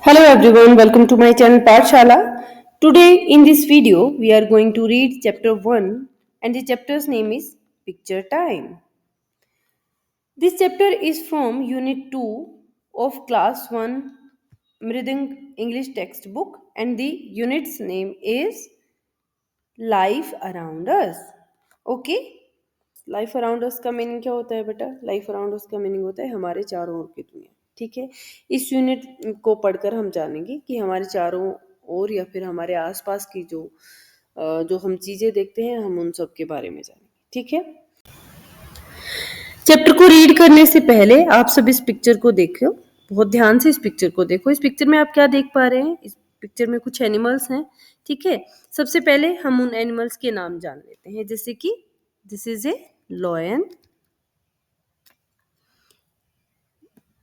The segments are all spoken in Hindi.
Hello everyone, welcome to my channel Pathshala. Today in this video we are going to read chapter 1 and the chapter's name is Picture Time. This chapter is from unit 2 of class 1 Mridang English textbook and the unit's name is Life Around Us. Okay? Life around us का मीनिंग क्या होता है बेटा? लाइफ अराउंड अस का मीनिंग होता है हमारे चारों ओर की दुनिया। ठीक है, इस यूनिट को पढ़कर हम जानेंगे कि हमारे चारों ओर या फिर हमारे आसपास की जो हम चीजें देखते हैं हम उन सब के बारे में जानेंगे। ठीक है, चैप्टर को रीड करने से पहले आप सब इस पिक्चर को देखो, बहुत ध्यान से इस पिक्चर को देखो। इस पिक्चर में आप क्या देख पा रहे हैं? इस पिक्चर में कुछ एनिमल्स हैं। ठीक है, सबसे पहले हम उन एनिमल्स के नाम जान लेते हैं, जैसे कि दिस इज ए लॉयन।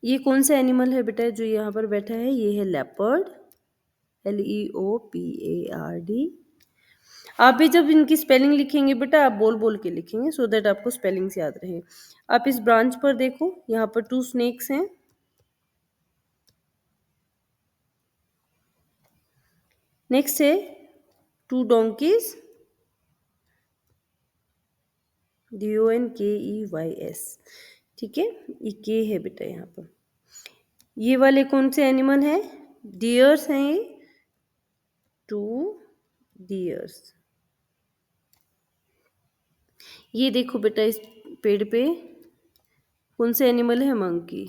ये कौन सा एनिमल है बेटा जो यहाँ पर बैठा है? ये है लेपर्ड, LEOPARD। आप भी जब इनकी स्पेलिंग लिखेंगे बेटा आप बोल बोल के लिखेंगे सो दैट आपको स्पेलिंग्स याद रहे। आप इस ब्रांच पर देखो, यहाँ पर 2 स्नेक्स हैं। नेक्स्ट है 2 डोंकीज, DONKEYS। ठीक है, ये के है बेटा यहाँ पर। ये वाले कौन से एनिमल हैं? डियर्स हैं ये, 2 डियर्स। ये देखो बेटा इस पेड़ पे कौन से एनिमल है? मंकी,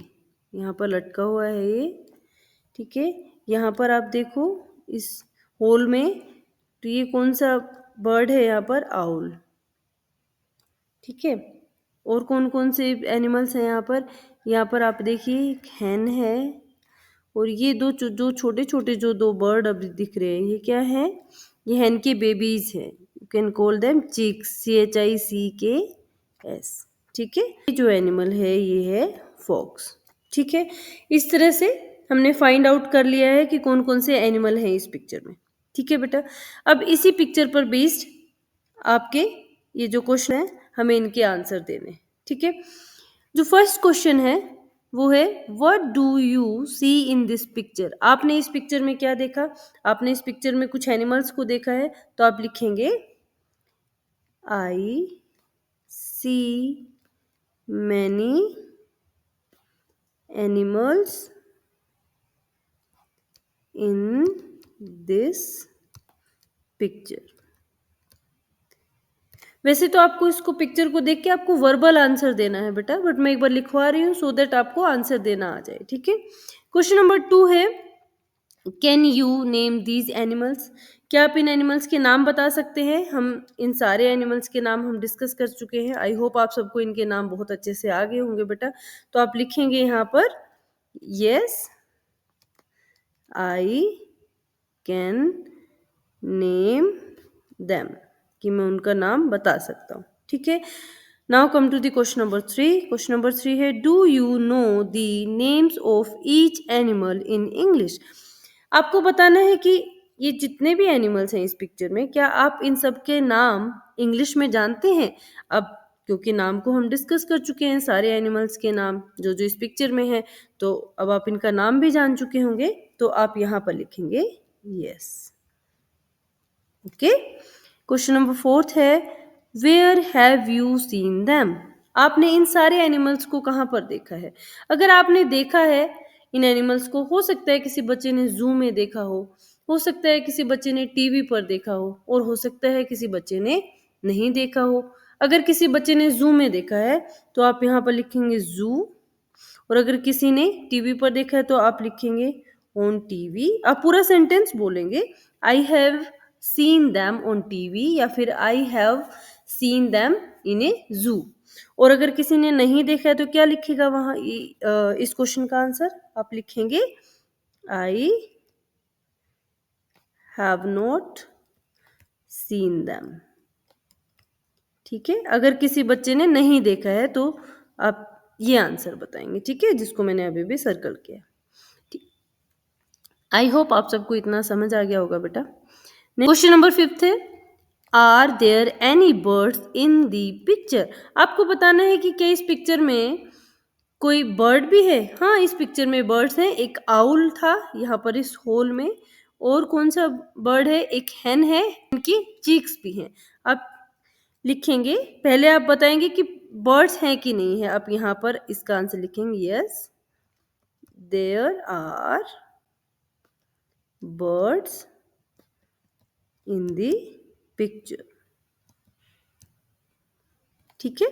यहाँ पर लटका हुआ है ये। ठीक है, यहाँ पर आप देखो इस होल में, तो ये कौन सा बर्ड है? यहाँ पर आउल। ठीक है, और कौन कौन से एनिमल्स हैं यहाँ पर? यहाँ पर आप देखिए एक हैन है, और ये जो छोटे छोटे जो 2 बर्ड अभी दिख रहे हैं ये क्या है? ये हैन के बेबीज हैं। You can call them chicks, CHICKS। ठीक है, ये जो एनिमल है ये है फॉक्स। ठीक है, इस तरह से हमने फाइंड आउट कर लिया है कि कौन कौन से एनिमल हैं इस पिक्चर में। ठीक है बेटा, अब इसी पिक्चर पर बेस्ड आपके ये जो क्वेश्चन है हमें इनके आंसर देने। ठीक है, जो फर्स्ट क्वेश्चन है वो है what do you see in this picture? आपने इस पिक्चर में क्या देखा? आपने इस पिक्चर में कुछ एनिमल्स को देखा है, तो आप लिखेंगे I see many animals in this picture. वैसे तो आपको इसको पिक्चर को देख के आपको वर्बल आंसर देना है बेटा, बट मैं एक बार लिखवा रही हूँ सो दैट आपको आंसर देना आ जाए। ठीक है, क्वेश्चन नंबर 2 है can you name these animals? क्या आप इन एनिमल्स के नाम बता सकते हैं? हम इन सारे एनिमल्स के नाम हम डिस्कस कर चुके हैं। आई होप आप सबको इनके नाम बहुत अच्छे से आ गए होंगे बेटा। तो आप लिखेंगे यहाँ पर yes I can name them, कि मैं उनका नाम बता सकता हूँ। ठीक है, now come to the question number 3। Question number 3 है do you know the names of each animal in English? आपको बताना है कि ये जितने भी एनिमल्स हैं इस पिक्चर में, क्या आप इन सब के नाम इंग्लिश में जानते हैं? अब क्योंकि नाम को हम डिस्कस कर चुके हैं, सारे एनिमल्स के नाम जो जो इस पिक्चर में है, तो अब आप इनका नाम भी जान चुके होंगे, तो आप यहाँ पर लिखेंगे यस। ओके, क्वेश्चन नंबर 4 है where have you seen them? आपने इन सारे एनिमल्स को कहाँ पर देखा है? अगर आपने देखा है इन एनिमल्स को, हो सकता है किसी बच्चे ने जू में देखा हो सकता है किसी बच्चे ने टीवी पर देखा हो, और हो सकता है किसी बच्चे ने नहीं देखा हो। अगर किसी बच्चे ने जू में देखा है तो आप यहाँ पर लिखेंगे जू, और अगर किसी ने टीवी पर देखा है तो आप लिखेंगे ऑन टीवी। आप पूरा सेंटेंस बोलेंगे I have seen them on TV या फिर I have seen them in a zoo. और अगर किसी ने नहीं देखा है तो क्या लिखेगा वहां इस क्वेश्चन का आंसर? आप लिखेंगे आई हैव नॉट सीन दैम। ठीक है, अगर किसी बच्चे ने नहीं देखा है तो आप ये आंसर बताएंगे। ठीक है, जिसको मैंने अभी भी सर्कल किया। आई होप आप सबको इतना समझ आ गया होगा बेटा। क्वेश्चन नंबर 5 है are there any birds in the picture? आपको बताना है कि क्या इस पिक्चर में कोई बर्ड भी है? हाँ, इस पिक्चर में बर्ड्स हैं। एक आउल था यहाँ पर इस होल में। और कौन सा बर्ड है? एक hen है, इनकी चीक्स भी हैं। आप लिखेंगे, पहले आप बताएंगे कि बर्ड्स हैं कि नहीं है। आप यहाँ पर इसका आंसर लिखेंगे, yes there are birds in the picture. ठीक है।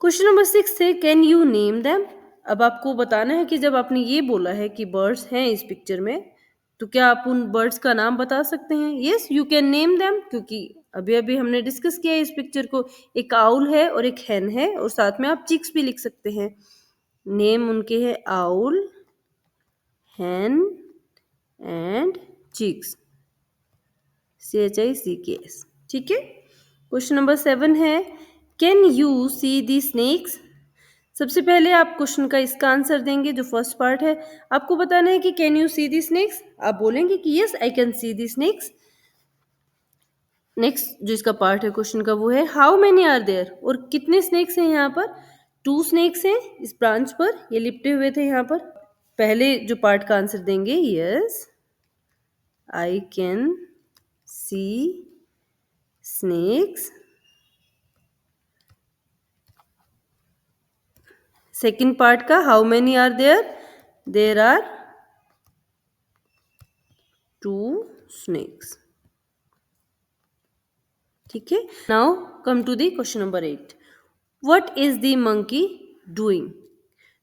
क्वेश्चन नंबर 6 है कैन यू नेम देम। अब आपको बताना है कि जब आपने ये बोला है कि बर्ड्स हैं इस पिक्चर में, तो क्या आप उन बर्ड्स का नाम बता सकते हैं? Yes you can name them, क्योंकि अभी अभी हमने डिस्कस किया है इस पिक्चर को। एक आउल है और एक hen है, और साथ में आप चिक्स भी लिख सकते हैं। नेम उनके है owl, hen and chicks, CHICKS। ठीक है। क्वेश्चन नंबर 7 है can you see the snakes. सबसे पहले आप क्वेश्चन का इसका आंसर देंगे, जो फर्स्ट पार्ट है। आपको बताना है कि can you see the snakes. आप बोलेंगे कि yes I can see the snakes. Next जो इसका पार्ट है क्वेश्चन का वो है हाउ मेनी आर देयर। और कितने स्नेक्स हैं यहाँ पर? 2 स्नेक्स हैं इस ब्रांच पर, ये लिपटे हुए थे यहाँ पर। पहले जो पार्ट का आंसर देंगे, yes I can see snakes. Second part का how many are there, there are 2 snakes. ठीक है। Now come to the question number 8। What is the monkey doing.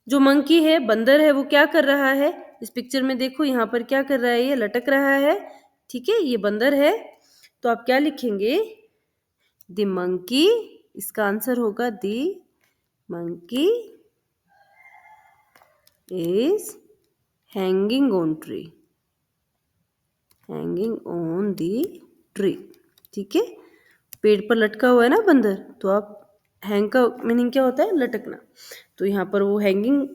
जो मंकी है, बंदर है, वो क्या कर रहा है? इस पिक्चर में देखो यहाँ पर क्या कर रहा है, ये लटक रहा है। ठीक है, ये बंदर है। तो आप क्या लिखेंगे? द मंकी, इसका आंसर होगा the monkey is hanging on tree, hanging on the tree। ठीक है, पेड़ पर लटका हुआ है ना बंदर, तो आप हैंग का मीनिंग क्या होता है? लटकना। तो यहाँ पर वो हैंगिंग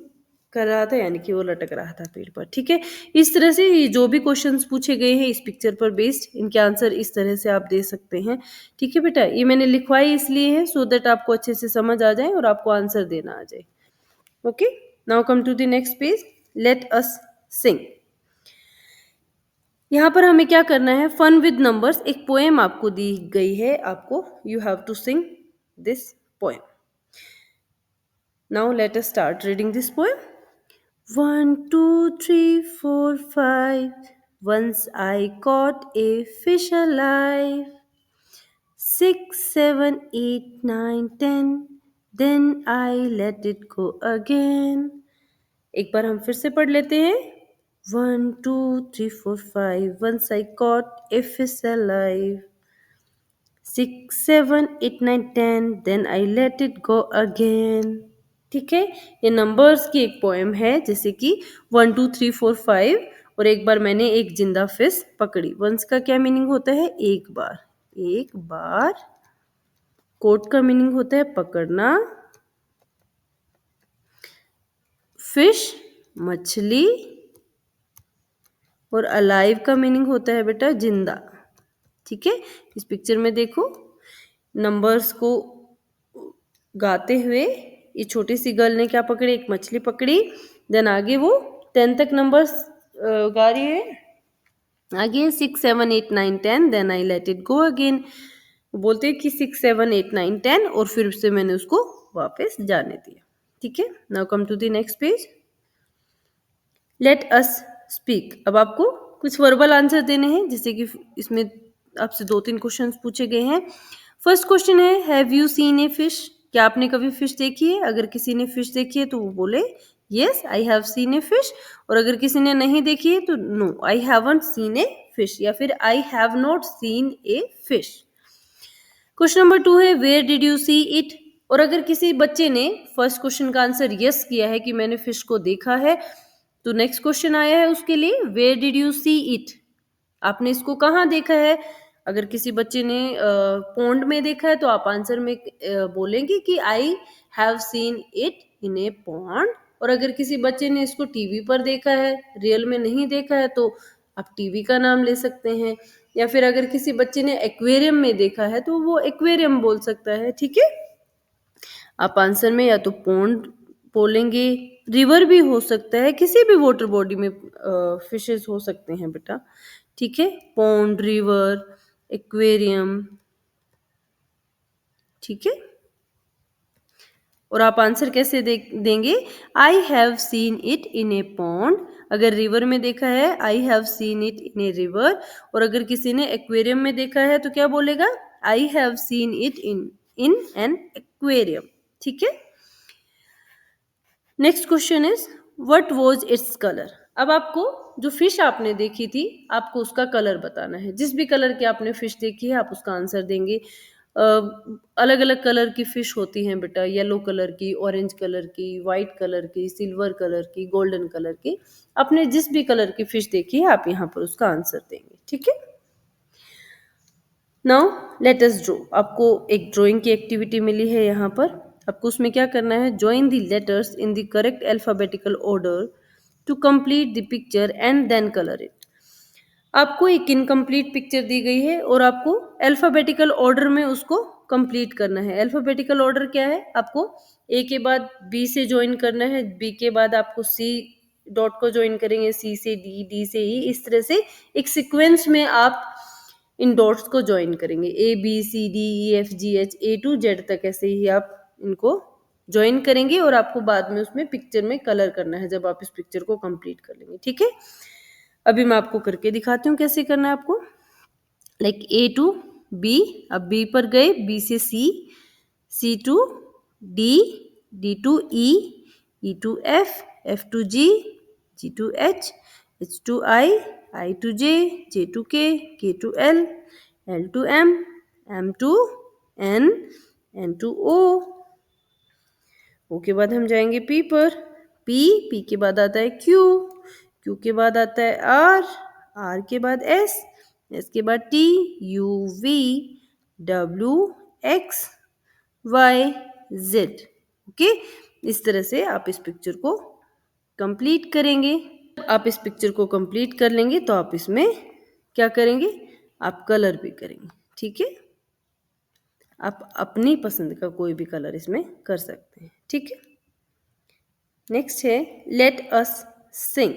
कर रहा था, यानी कि वो लटक रहा था पेड़ पर। ठीक है, इस तरह से ये जो भी क्वेश्चंस पूछे गए हैं इस पिक्चर पर बेस्ड, इनके आंसर इस तरह से आप दे सकते हैं। ठीक है बेटा, ये मैंने लिखवाई इसलिए है सो दैट आपको अच्छे से समझ आ जाए और आपको आंसर देना आ जाए। Okay, now come to the next page, let us sing. यहाँ पर हमें क्या करना है? Fun with numbers. एक पोएम आपको दी गई है, आपको you have to sing this poem. Now let us start reading this poem. 1 2 3 4 5 Once I caught a fish alive. 6 7 8 9 10 Then I let it go again. एक बार हम फिर से पढ़ लेते हैं। 1 2 3 4 5 Once I caught a fish alive. 6 7 8 9 10 Then I let it go again. ठीक है, ये नंबर्स की एक पोएम है, जैसे कि 1 2 3 4 5 और एक बार मैंने एक जिंदा फिश पकड़ी। वंस का क्या मीनिंग होता है? एक बार, एक बार। कोट का मीनिंग होता है पकड़ना। फिश मछली, और अलाइव का मीनिंग होता है बेटा जिंदा। ठीक है, इस पिक्चर में देखो नंबर्स को गाते हुए ये छोटी सी गर्ल ने क्या पकड़ी? एक मछली पकड़ी। देन आगे वो 10 तक नंबर्स गा रही है। आगे 6 7 8 9 10 then I let it go again. बोलते हैं कि 6 7 8 9 10 और फिर से मैंने उसको वापस जाने दिया। ठीक है, now come to the next page, let us speak. अब आपको कुछ वर्बल आंसर देने हैं, जैसे कि इसमें आपसे 2-3 क्वेश्चंस पूछे गए हैं। फर्स्ट क्वेश्चन है have you scene a fish. क्या आपने कभी फिश देखी है? अगर किसी ने फिश देखी है तो वो बोले yes I have seen a fish, और अगर किसी ने नहीं देखी है तो no I haven't seen a fish, या फिर I have not seen a fish. Question number 2 है where did you see it. और अगर किसी बच्चे ने फर्स्ट क्वेश्चन का आंसर यस किया है कि मैंने फिश को देखा है, तो नेक्स्ट क्वेश्चन आया है उसके लिए where did you see it. आपने इसको कहाँ देखा है? अगर किसी बच्चे ने पॉन्ड में देखा है तो आप आंसर में बोलेंगे कि आई have seen it in A pond. और अगर किसी बच्चे ने इसको टीवी पर देखा है, रियल में नहीं देखा है, तो आप टीवी का नाम ले सकते हैं। या फिर अगर किसी बच्चे ने एक्वेरियम में देखा है तो वो एक्वेरियम बोल सकता है। ठीक है, आप आंसर में या तो पॉन्ड बोलेंगे रिवर भी हो सकता है, किसी भी वाटर बॉडी में फिशेस हो सकते हैं बेटा, ठीक है। पॉन्ड, रिवर, एक्वेरियम, ठीक है। और आप आंसर कैसे देंगे? आई have seen it in A pond. अगर रिवर में देखा है आई have seen it in a river, और अगर किसी ने एक्वेरियम में देखा है तो क्या बोलेगा? आई have seen it in in an aquarium, ठीक है। Next question is what was its colour. अब आपको जो फिश आपने देखी थी आपको उसका कलर बताना है। जिस भी कलर की आपने फिश देखी है आप उसका आंसर देंगे। अलग अलग कलर की फिश होती हैं बेटा, येलो कलर की, ऑरेंज कलर की, वाइट कलर की, सिल्वर कलर की, गोल्डन कलर की। आपने जिस भी कलर की फिश देखी है आप यहाँ पर उसका आंसर देंगे, ठीक है। Now let us draw. आपको एक ड्राइंग की एक्टिविटी मिली है यहाँ पर। आपको उसमें क्या करना है? Join the letters in the correct alphabetical order to complete the picture and then colour it. आपको एक इनकम्प्लीट पिक्चर दी गई है और आपको अल्फाबेटिकल ऑर्डर में उसको कंप्लीट करना है। अल्फाबेटिकल ऑर्डर क्या है? आपको ए के बाद बी से ज्वाइन करना है, बी के बाद आपको सी डॉट को ज्वाइन करेंगे, सी से डी, डी से ई, इस तरह से एक सीक्वेंस में आप इन डॉट्स को ज्वाइन करेंगे। A B C D E F G H A to Z तक ऐसे ही आप इनको ज्वाइन करेंगे और आपको बाद में उसमें पिक्चर में कलर करना है जब आप इस पिक्चर को कंप्लीट कर लेंगे, ठीक है। अभी मैं आपको करके दिखाती हूँ कैसे करना है आपको। लाइक ए टू बी, अब बी पर गए, बी से C, C to D, D to E, E to F, F to G, G to H to I to J to K to L to M to N to O के बाद हम जाएंगे पी पर, पी के बाद आता है क्यू के बाद आता है आर के बाद एस के बाद T, U V, W, X, Y, Z. Okay, इस तरह से आप इस पिक्चर को कंप्लीट करेंगे। आप इस पिक्चर को कंप्लीट कर लेंगे तो आप इसमें क्या करेंगे? आप कलर भी करेंगे, ठीक है। आप अपनी पसंद का कोई भी कलर इसमें कर सकते हैं, ठीक है। नेक्स्ट है लेट अस सिंग।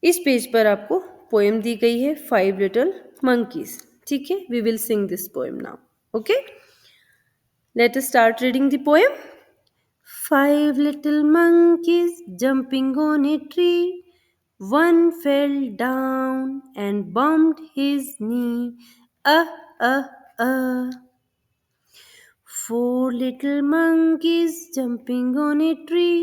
इस पेज पर आपको पोएम दी गई है 5 लिटिल monkeys, ठीक है। We will sing this poem now, okay. Let us start reading the poem. 5 little monkeys jumping on a tree. One fell down and bumped his knee. Ah, ah, ah. 4 little monkeys jumping on a tree.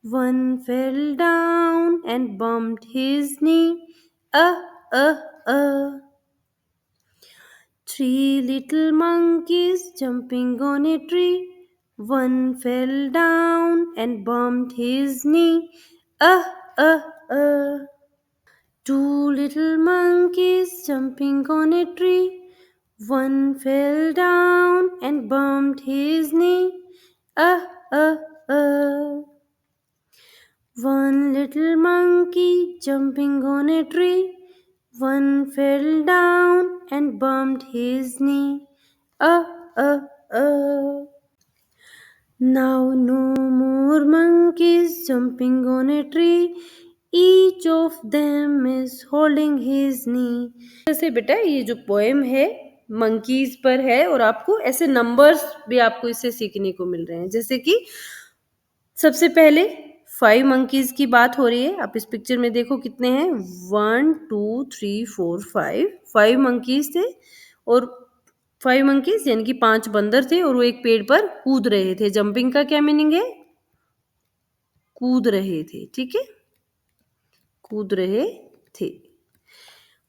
One fell down and bumped his knee. Ah, ah, ah. 3 little monkeys jumping on a tree. One fell down and bumped his knee. Ah, ah, ah. 2 little monkeys jumping on a tree. One fell down and bumped his knee. Ah, ah, ah. 1 little monkey jumping on a tree. One fell down and bumped his knee. Ah, ah, ah. Now no more monkeys jumping on a tree. Each of them is holding his knee. जैसे बेटा ये जो पोएम है मंकीज पर है और आपको ऐसे नंबर्स भी आपको इससे सीखने को मिल रहे हैं। जैसे कि सबसे पहले 5 मंकीज की बात हो रही है। आप इस पिक्चर में देखो कितने हैं, 1 2 3 4 5 मंकीज थे और 5 मंकीज यानी कि 5 बंदर थे और वो एक पेड़ पर कूद रहे थे। जंपिंग का क्या मीनिंग है? कूद रहे थे, ठीक है, कूद रहे थे।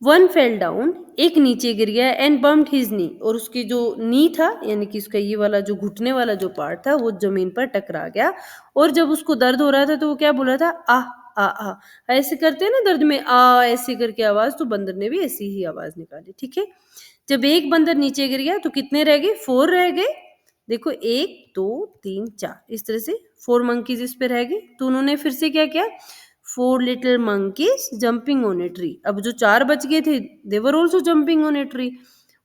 1 फेल डाउन, एक नीचे गिर गया, एंड बम्प्ड हिज नी, और उसकी जो नी था यानी कि उसका ये वाला जो घुटने वाला जो पार्ट था वो जमीन पर टकरा गया। और जब उसको दर्द हो रहा था तो वो क्या बोला था? आ ऐसे करते हैं ना दर्द में, आ ऐसे करके आवाज, तो बंदर ने भी ऐसी ही आवाज निकाली, ठीक है। जब एक बंदर नीचे गिर गया तो कितने रह गए? 4 रह गए। देखो 1 2 3 4, इस तरह से 4 मंकीज इस पे रह गए। तो उन्होंने फिर से क्या किया? 4 little monkeys jumping on a tree. अब जो 4 बच गए थे they were also jumping on a tree.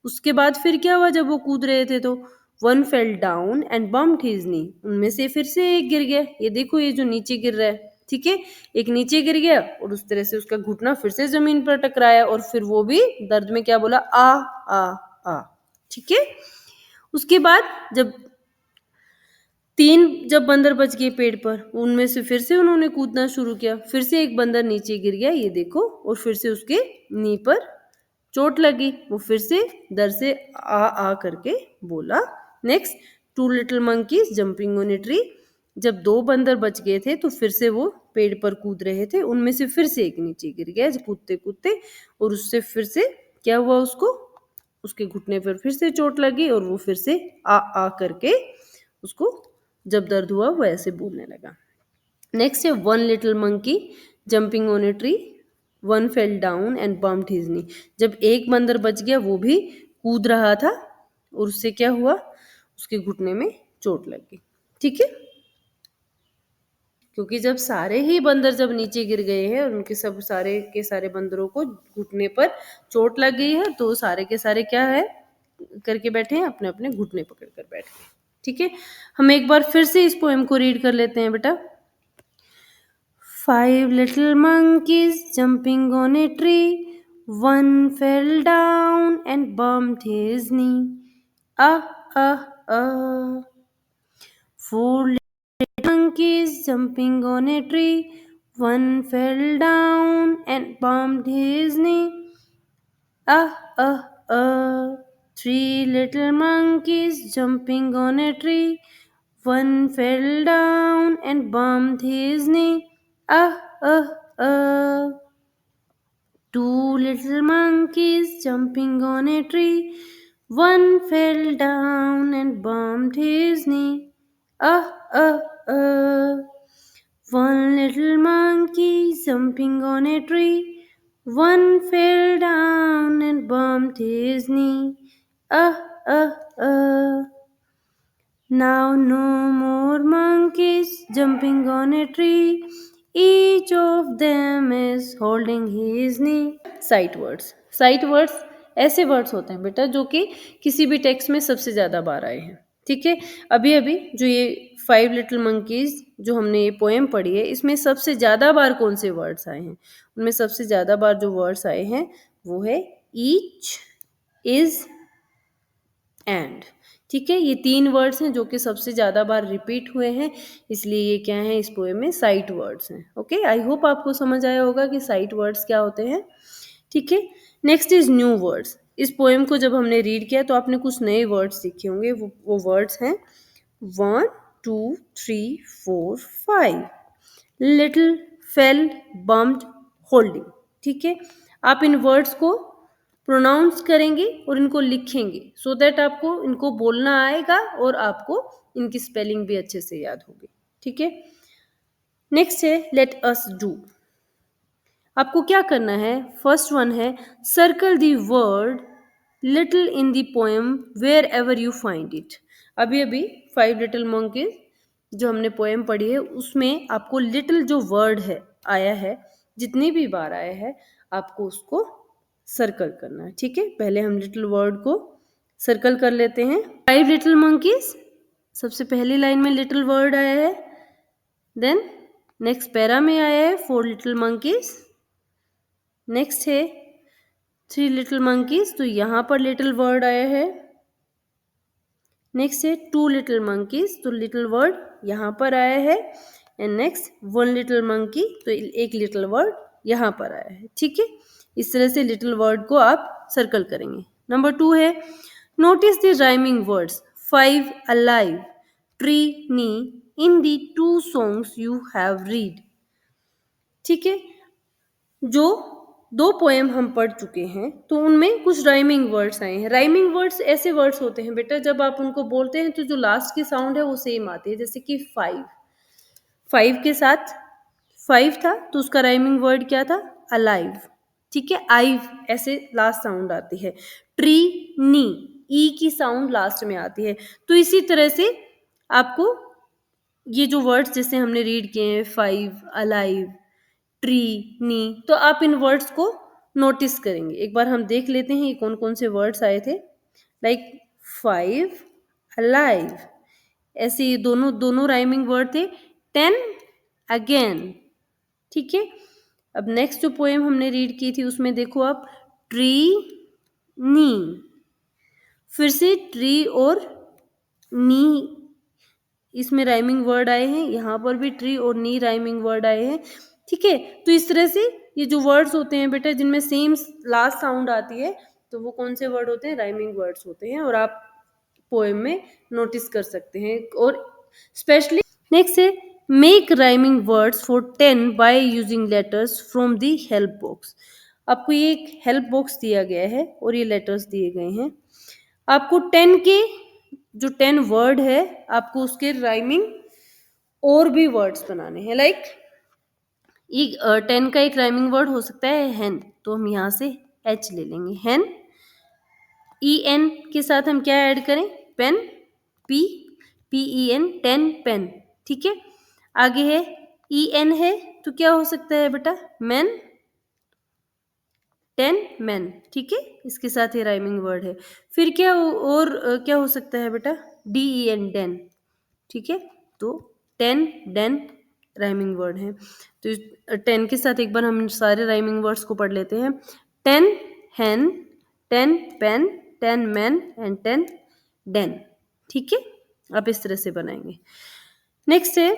उसके बाद फिर क्या हुआ जब वो कूद रहे थे तो one fell down and bumped his knee. उनमें से फिर से एक गिर गया। ये देखो, ये जो नीचे गिर रहा है, ठीक है, एक नीचे गिर गया और उस तरह से उसका घुटना फिर से जमीन पर टकराया और फिर वो भी दर्द में क्या बोला, आ आ आ। ठीक है, उसके बाद जब बंदर बच गए पेड़ पर, उनमें से फिर से उन्होंने कूदना शुरू किया। फिर से एक बंदर नीचे गिर गया, ये देखो, और फिर से उसके नी पर चोट लगी। वो फिर से दर्द से आ करके बोला। Next, two little monkeys jumping on a tree. जब दो बंदर बच गए थे तो फिर से वो पेड़ पर कूद रहे थे। उनमें से फिर से एक नीचे गिर गया कूदते कूदते, और उससे फिर से क्या हुआ, उसको उसके घुटने पर फिर से चोट लगी और वो फिर से आ करके उसको जब दर्द हुआ वो ऐसे बोलने लगा। नेक्स्ट है one little monkey jumping on a tree, one fell down and bumped his knee. जब एक बंदर बच गया, वो भी कूद रहा था और उससे क्या हुआ, उसके घुटने में चोट लग गई। ठीक है, क्योंकि जब सारे ही बंदर जब नीचे गिर गए हैं और उनके सब सारे के सारे बंदरों को घुटने पर चोट लग गई है, तो सारे के सारे क्या है करके बैठे हैं, अपने अपने घुटने पकड़ कर बैठ गए। ठीक है, हम एक बार फिर से इस पोएम को रीड कर लेते हैं बेटा। 5 little monkeys jumping on a tree, one fell down and bumped his knee. Ah, ah, ah. 4 little monkeys jumping on a tree, one fell down and bumped his knee. Ah, ah, ah. 3 little monkeys jumping on a tree, one fell down and bumped his knee. Ah, ah, ah. 2 little monkeys jumping on a tree, one fell down and bumped his knee. Ah, ah, ah. 1 little monkey jumping on a tree, one fell down and bumped his knee. Ah, ah, ah. Now no more monkeys jumping on a tree, each of them is holding his knee. Sight words, sight words ऐसे वर्ड्स होते हैं बेटा जो कि किसी भी टेक्स्ट में सबसे ज़्यादा बार आए हैं। ठीक है, अभी अभी जो ये 5 लिटिल मंकीज जो हमने ये पोएम पढ़ी है, इसमें सबसे ज़्यादा बार कौन से वर्ड्स आए हैं? उनमें सबसे ज़्यादा बार जो वर्ड्स आए हैं वो है ईच, इज, एंड। ठीक है, ये 3 वर्ड्स हैं जो कि सबसे ज़्यादा बार रिपीट हुए हैं, इसलिए ये क्या है, इस पोएम में साइट वर्ड्स हैं। ओके, आई होप आपको समझ आया होगा कि साइट वर्ड्स क्या होते हैं। ठीक है, नेक्स्ट इज न्यू वर्ड्स। इस पोएम को जब हमने रीड किया तो आपने कुछ नए वर्ड्स सीखे होंगे। वो वर्ड्स हैं 1 2 3 4 5। Little, fail, bumped, holding. ठीक है, आप इन वर्ड्स को प्रोनाउंस करेंगे और इनको लिखेंगे सो दैट आपको इनको बोलना आएगा और आपको इनकी स्पेलिंग भी अच्छे से याद होगी। ठीक है, नेक्स्ट है लेट अस डू। आपको क्या करना है, फर्स्ट वन है circle the word little in the poem wherever you find it. अभी अभी 5 लिटिल मंकीज जो हमने पोएम पढ़ी है उसमें आपको लिटिल जो वर्ड है आया है, जितनी भी बार आया है आपको उसको सर्कल करना है। ठीक है, पहले हम लिटिल वर्ड को सर्कल कर लेते हैं। 5 लिटिल मंकीज, सबसे पहली लाइन में लिटिल वर्ड आया है। देन नेक्स्ट पैरा में आया है 4 लिटिल मंकीज। नेक्स्ट है 3 लिटिल मंकीज, तो यहाँ पर लिटिल वर्ड आया है। नेक्स्ट है 2 लिटिल मंकीज, तो लिटिल वर्ड यहाँ पर आया है। एंड नेक्स्ट 1 लिटिल मंकी, तो एक लिटिल वर्ड यहाँ पर आया है। ठीक है, इस तरह से लिटिल वर्ड को आप सर्कल करेंगे। नंबर 2 है notice the rhyming words 5 alive, tree, knee in the 2 songs you have read. ठीक है, जो 2 पोएम हम पढ़ चुके हैं तो उनमें कुछ राइमिंग वर्ड्स आए हैं। राइमिंग वर्ड्स ऐसे वर्ड्स होते हैं बेटा जब आप उनको बोलते हैं तो जो लास्ट की साउंड है वो सेम आती है। जैसे कि 5 के साथ 5 था तो उसका राइमिंग वर्ड क्या था, अलाइव। ठीक है, आइव ऐसे लास्ट साउंड आती है। ट्री, नी, ई की साउंड लास्ट में आती है। तो इसी तरह से आपको ये जो वर्ड्स जैसे हमने रीड किए हैं 5 अलाइव, ट्री, नी, तो आप इन वर्ड्स को नोटिस करेंगे। एक बार हम देख लेते हैं ये कौन कौन से वर्ड्स आए थे। Like 5 alive। ऐसे ये दोनों दोनों राइमिंग वर्ड थे। 10 अगेन। ठीक है, अब नेक्स्ट जो पोएम हमने रीड की थी उसमें देखो आप, ट्री नी, फिर से ट्री और नी इसमें राइमिंग वर्ड आए हैं, यहाँ पर भी ट्री और नी राइमिंग वर्ड आए हैं। ठीक है, तो इस तरह से ये जो वर्ड्स होते हैं बेटा जिनमें सेम लास्ट साउंड आती है, तो वो कौन से वर्ड होते हैं, राइमिंग वर्ड्स होते हैं, और आप पोएम में नोटिस कर सकते हैं। और स्पेशली नेक्स्ट है, make rhyming words for 10 by using letters from the help box. आपको ये एक हेल्प बॉक्स दिया गया है और ये लेटर्स दिए गए हैं। आपको 10 के जो 10 वर्ड है आपको उसके राइमिंग और भी वर्ड्स बनाने हैं। लाइक 10 का एक राइमिंग वर्ड हो सकता है हेन, तो हम यहाँ से एच ले लेंगे, हेन। ई एन के साथ हम क्या ऐड करें, pen, P P E N, 10 pen. ठीक है, आगे है ई एन है तो क्या हो सकता है बेटा, मैन, 10 मैन। ठीक है, इसके साथ ये राइमिंग वर्ड है। फिर क्या और क्या हो सकता है बेटा, डी ई एन, डेन। ठीक है, तो 10 डेन राइमिंग वर्ड है। तो 10 के साथ एक बार हम सारे राइमिंग वर्ड्स को पढ़ लेते हैं। 10 हैन, 10 पेन, 10 मैन एंड 10 डेन। ठीक है, आप इस तरह से बनाएंगे। नेक्स्ट है,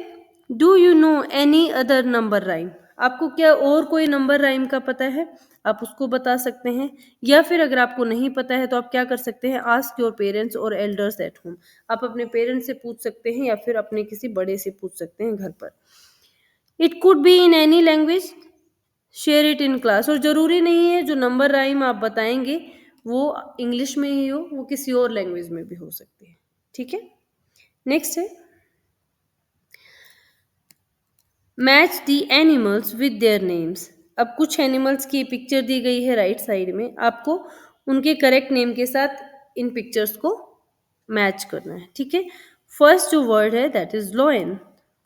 do you no any other number rhyme. आपको क्या और कोई नंबर राइम का पता है, आप उसको बता सकते हैं। या फिर अगर आपको नहीं पता है तो आप क्या कर सकते हैं, आस्क योर पेरेंट्स और एल्डर्स एट होम। आप अपने पेरेंट्स से पूछ सकते हैं या फिर अपने किसी बड़े से पूछ सकते हैं घर पर। It could be in any language, share it in class. और ज़रूरी नहीं है जो नंबर राइम आप बताएंगे वो इंग्लिश में ही हो, वो किसी और लैंग्वेज में भी हो सकती है। ठीक है, नेक्स्ट है, match the animals with their names. अब कुछ एनिमल्स की पिक्चर दी गई है राइट साइड में, आपको उनके करेक्ट नेम के साथ इन पिक्चर्स को मैच करना है। ठीक है, फर्स्ट जो वर्ड है दैट इज लॉयन।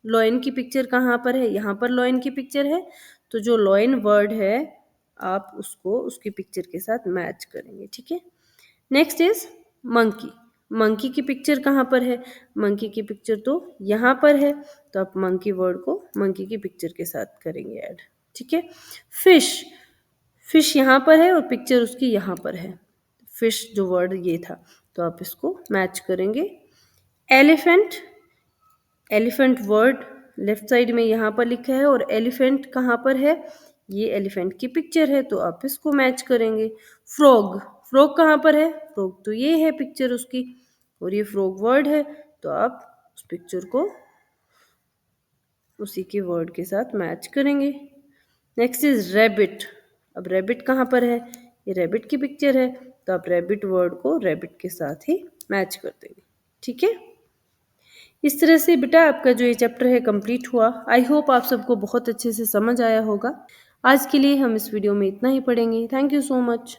लॉयन की पिक्चर कहाँ पर है, यहाँ पर लॉयन की पिक्चर है, तो जो लॉयन वर्ड है आप उसको उसकी पिक्चर के साथ मैच करेंगे। ठीक है, नेक्स्ट इज मंकी। मंकी की पिक्चर कहाँ पर है, मंकी की पिक्चर तो यहाँ पर है, तो आप मंकी वर्ड को मंकी की पिक्चर के साथ करेंगे ऐड। ठीक है, फिश, फिश यहाँ पर है और पिक्चर उसकी यहाँ पर है, फिश जो वर्ड ये था, तो आप इसको मैच करेंगे। Elephant, elephant word left side में यहाँ पर लिखा है और एलिफेंट कहाँ पर है, ये एलिफेंट की पिक्चर है, तो आप इसको मैच करेंगे। फ्रॉग, फ्रॉग कहाँ पर है, फ्रॉग तो ये है पिक्चर उसकी, और ये फ्रॉग वर्ड है, तो आप उस पिक्चर को उसी के वर्ड के साथ मैच करेंगे। Next is rabbit. अब रैबिट कहाँ पर है, ये रैबिट की पिक्चर है, तो आप रैबिट वर्ड को रैबिट के साथ ही मैच कर देंगे। ठीक है, इस तरह से बेटा आपका जो ये चैप्टर है कंप्लीट हुआ। आई होप आप सबको बहुत अच्छे से समझ आया होगा। आज के लिए हम इस वीडियो में इतना ही पढ़ेंगे। Thank you so much.